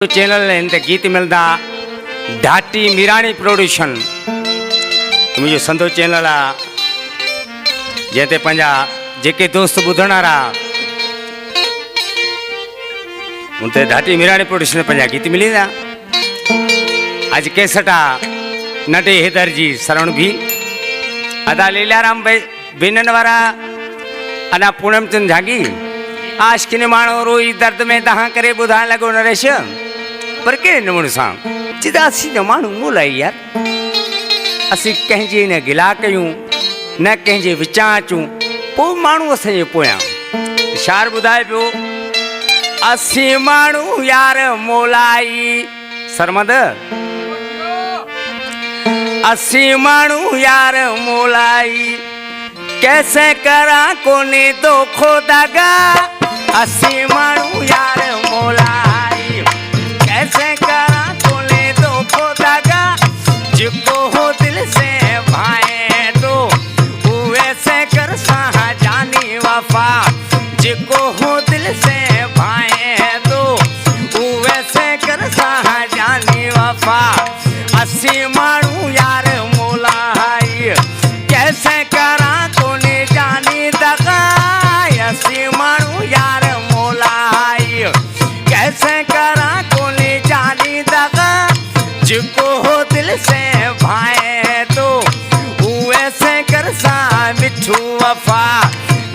channel इंत गीत मिलदा ढाटी Mirani production मुझे संदो चैनल आ जेते पंजा जेके दोस्त बुधणारा उनते ढाटी मीराणी प्रोड्यूशन पंजा गीत मिली था आज केसटा नटे हैदर जी शरण भी अदा लीलाराम भाई बिनन वारा अना पूनम चंद झागी आज किने मानो रोई दर्द में दहा करे बुधा लगो नरेश पर के नमूने सा चिदा सी न मानू मोलाई यार असी कहीं न गिला कयूं न कहीं विचा अचूं पो मानू असे पोया शार बुधाए पियो असी मानू यार मोलाई सरमद असी मानू यार मोलाई कैसे करा कोने दो खोदागा असी मानू यार मोलाई कैसे करा कोने दो खोदागा जिको हो दिल से भाए तो वैसे कर सहा जानी वफा जिको हो दिल से भाए तो वैसे कर सहा जानी वफा असी मानू यार मोलाई कैसे करा कोने जानी दगा असी मानू यार मोलाई कैसे करा कोने जानी दगा जिको हो दिल से भाए तो वैसे कर सा मिठू वफा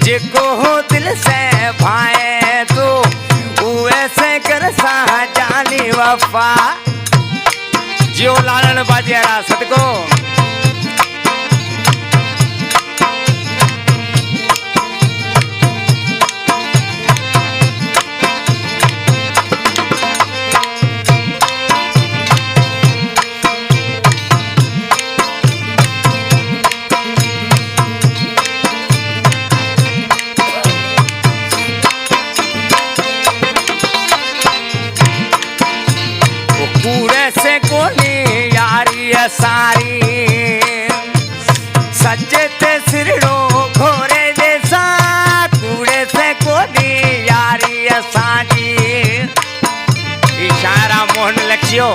जिको हो दिल से भाए तो वैसे कर सा जानी वफा जियो लालन बाजेरा सतको सारी सच्चे ते सिरड़ो घोरे जैसा कूड़े से कोनी यारी असांजी इशारा मोहन लक्ष्यो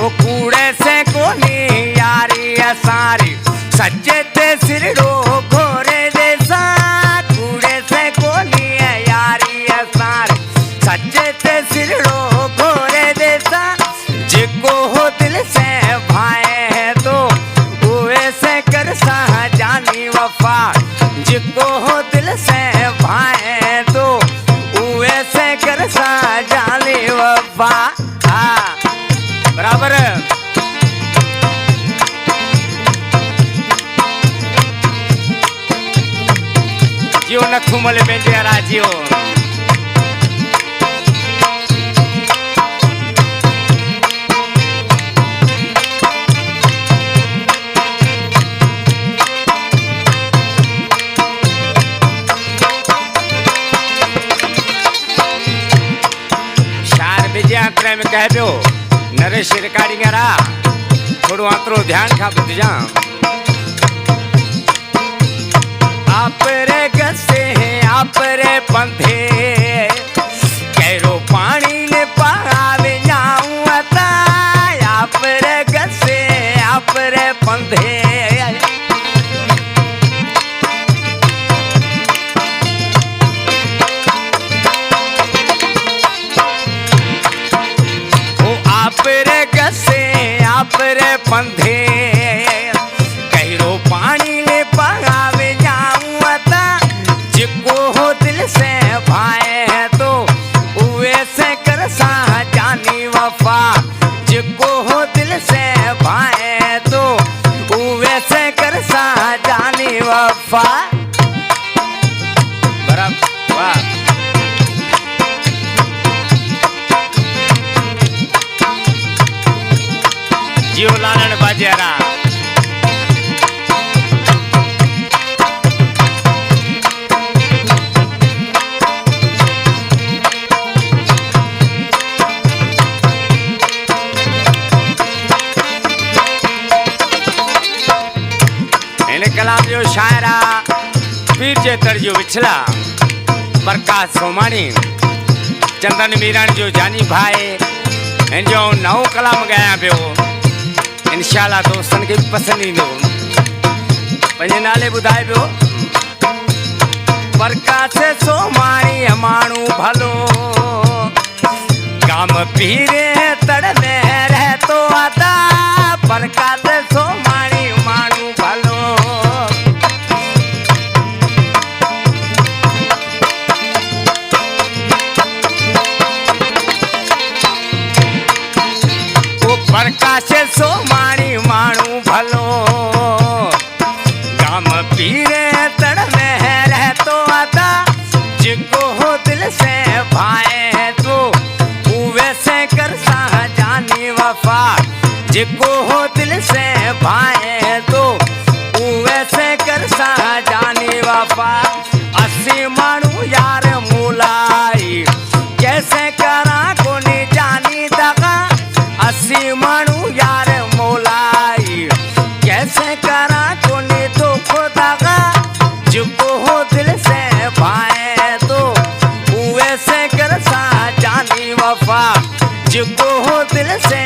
वो कूड़े से कोनी यारी असारी सच्चे ते सिरड़ो घोरे जैसा कूड़े से कोनी यारी असारी सच्चे ते सिरड़ो घोरे देसा जिको हो दिल से भाए तो वैसे कर सा जानी वफा जिको हो दिल से भाए तो वैसे कर सा जानी वफा हाँ बराबर जियो नखू मले बेंजे राजियो में कह दो नरेश रिकॉर्डिंग रहा थोड़ो आतरो ध्यान खा बुझ जा आप रे गसे हैं आप रे पंथे कैरो पानी ने पावे जाऊं अता आप रे गसे आप रे पंथे रे पंधे कैरो पानी ले पगावे जाऊं अता जिको हो दिल से भाए तो वैसे कर सा जानी वफा जिको हो दिल से भाए तो वैसे कर सा जानी वफा बराबर वाह जियो लालन बाजेरा इन कलाम जो शायरा पीर जे तर्जो विछला प्रकाश सोमानी चंदन मीरानी जो जानी भाई इन जो नओ कलाम गाया पियो इंशाल्लाह दोस्तन खे भी पसंद ईंदो पंहिंजे नाले ॿुधाए पियो प्रकाश सोमानी माण्हू भलो काम पीरे तड़ में रहतो आता प्रकाश सोमानी माण्हू भलो प्रकाश सोमानी माण्हू भलो गाम पीरे तड़ में रहतो आता जिको हो दिल से भाए तो उवे से कर सा जानी वफा जिको हो दिल से भाए तो उवे से कर सा जानी वफा अस्सी माण्हू यार मुलाई कैसे करा कोनी जानी दगा अस्सी माण्हू यार मोलाई कैसे करा कोनी तो खुदा जिको हो दिल से भाए तो उवे से कर सा जानी वफा जिको हो दिल से